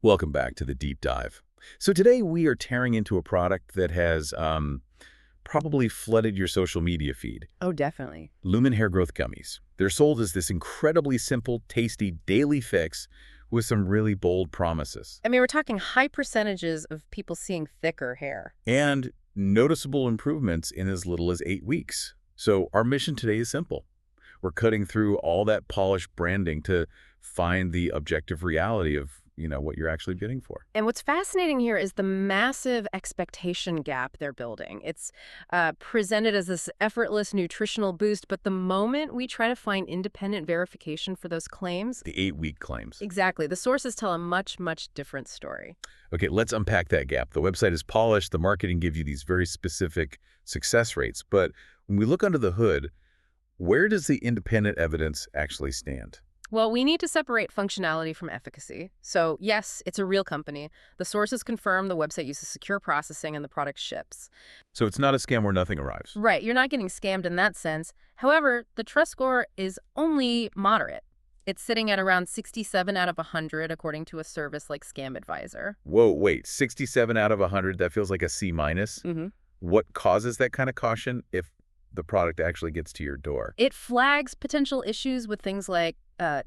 Welcome back to the deep dive. So today we are tearing into a product that has probably flooded your social media feed. Oh, definitely. Lumin Hair Growth Gummies. They're sold as this incredibly simple, tasty daily fix with some really bold promises. I mean, we're talking high percentages of people seeing thicker hair. And noticeable improvements in as little as 8 weeks. So our mission today is simple. We're cutting through all that polished branding to find the objective reality of what you're actually bidding for. And what's fascinating here is the massive expectation gap they're building. It's presented as this effortless nutritional boost, but the moment we try to find independent verification for those claims, The 8-week claims. exactly, the sources tell a much, much different story. Okay, let's unpack that gap. The website is polished. The marketing gives you these very specific success rates. But when we look under the hood, where does the independent evidence actually stand? Well, we need to separate functionality from efficacy. So, yes, it's a real company. The sources confirm the website uses secure processing and the product ships. So it's not a scam where nothing arrives. Right, you're not getting scammed in that sense. However, the trust score is only moderate. It's sitting at around 67 out of 100, according to a service like Scam Advisor. Whoa, wait, 67 out of 100, that feels like a C minus? Mm-hmm. What causes that kind of caution if the product actually gets to your door? It flags potential issues with things like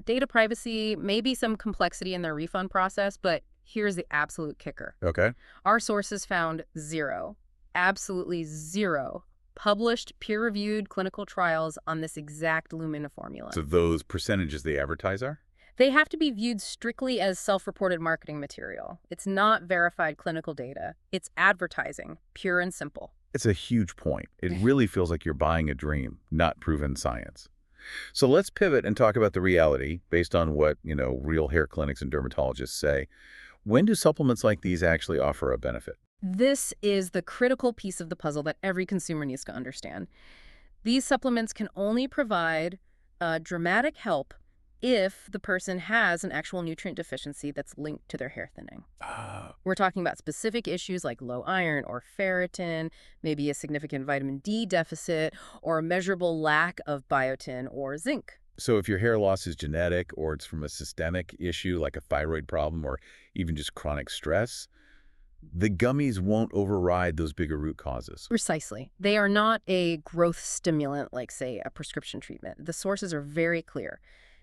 data privacy, maybe some complexity in their refund process, but here's the absolute kicker. Okay. Our sources found zero, absolutely zero, published peer-reviewed clinical trials on this exact Lumina formula. So those percentages they advertise are? They have to be viewed strictly as self-reported marketing material. It's not verified clinical data. It's advertising, pure and simple. It's a huge point. It really feels like you're buying a dream, not proven science. So let's pivot and talk about the reality based on what, real hair clinics and dermatologists say. When do supplements like these actually offer a benefit? This is the critical piece of the puzzle that every consumer needs to understand. These supplements can only provide dramatic help if the person has an actual nutrient deficiency that's linked to their hair thinning. We're talking about specific issues like low iron or ferritin, maybe a significant vitamin D deficit, or a measurable lack of biotin or zinc. So if your hair loss is genetic or it's from a systemic issue like a thyroid problem or even just chronic stress, the gummies won't override those bigger root causes. Precisely. They are not a growth stimulant like, say, a prescription treatment. The sources are very clear.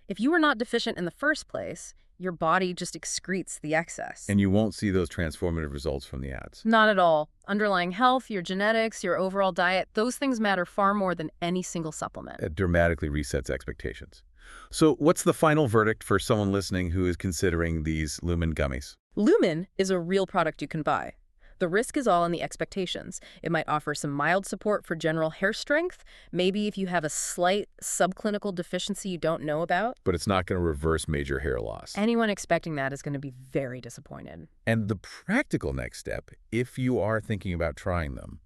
If you are not deficient in the first place, your body just excretes the excess. And you won't see those transformative results from the ads. Not at all. Underlying health, your genetics, your overall diet, those things matter far more than any single supplement. It dramatically resets expectations. So what's the final verdict for someone listening who is considering these Lumin gummies? Lumin is a real product you can buy. The risk is all in the expectations. It might offer some mild support for general hair strength, maybe if you have a slight subclinical deficiency you don't know about. But it's not going to reverse major hair loss. Anyone expecting that is going to be very disappointed. And the practical next step, if you are thinking about trying them,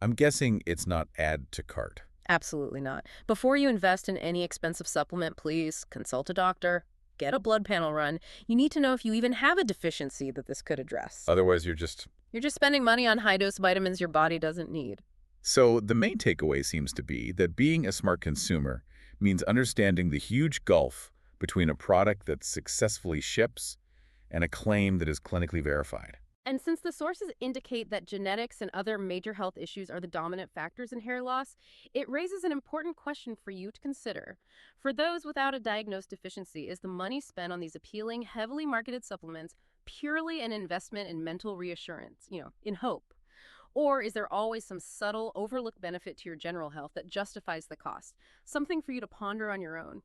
I'm guessing it's not add to cart. Absolutely not. Before you invest in any expensive supplement, please consult a doctor. Get a blood panel run. You need to know if you even have a deficiency that this could address. Otherwise, you're just spending money on high-dose vitamins your body doesn't need. So the main takeaway seems to be that being a smart consumer means understanding the huge gulf between a product that successfully ships and a claim that is clinically verified. And since the sources indicate that genetics and other major health issues are the dominant factors in hair loss, it raises an important question for you to consider. For those without a diagnosed deficiency, is the money spent on these appealing, heavily marketed supplements purely an investment in mental reassurance, in hope? Or is there always some subtle, overlooked benefit to your general health that justifies the cost? Something for you to ponder on your own.